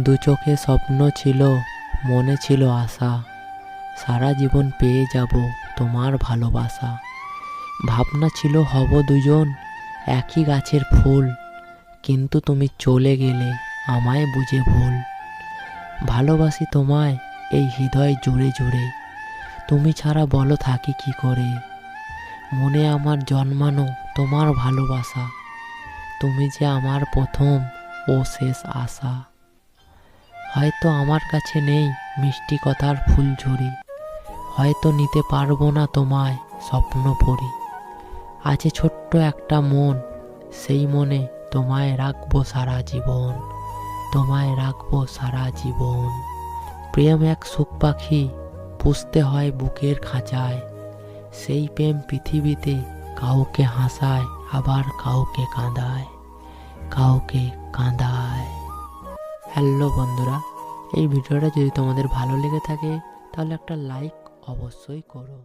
দু চোখে স্বপ্ন ছিল, মনে ছিল আশা, সারা জীবন পেয়ে যাব তোমার ভালোবাসা। ভাবনা ছিল হব দুজন একই গাছের ফুল, কিন্তু তুমি চলে গেলে আমায় বুঝে ভুল। ভালোবাসি তোমায় এই হৃদয় জুড়ে জুড়ে, তুমি ছাড়া বলো থাকি কি করে। মনে আমার জন্মানো তোমার ভালোবাসা, তুমি যে আমার প্রথম ও শেষ আশা। হয়তো আমার কাছে নেই মিষ্টি কথার ফুলঝুরি, হয়তো নিতে পারবো না তোমায় স্বপ্ন পড়ি। আছে ছোট্ট একটা মন, সেই মনে তোমায় রাখবো সারা জীবন, তোমায় রাখবো সারা জীবন। প্রেম এক সুখ পাখি, পুষতে হয় বুকের খাঁচায়, সেই প্রেম পৃথিবীতে কাউকে হাসায় আবার কাউকে কাঁদায়, কাউকে কাঁদায়। হ্যালো বন্ধুরা, এই ভিডিওটা যদি তোমাদের ভালো লেগে থাকে তাহলে একটা লাইক অবশ্যই করো।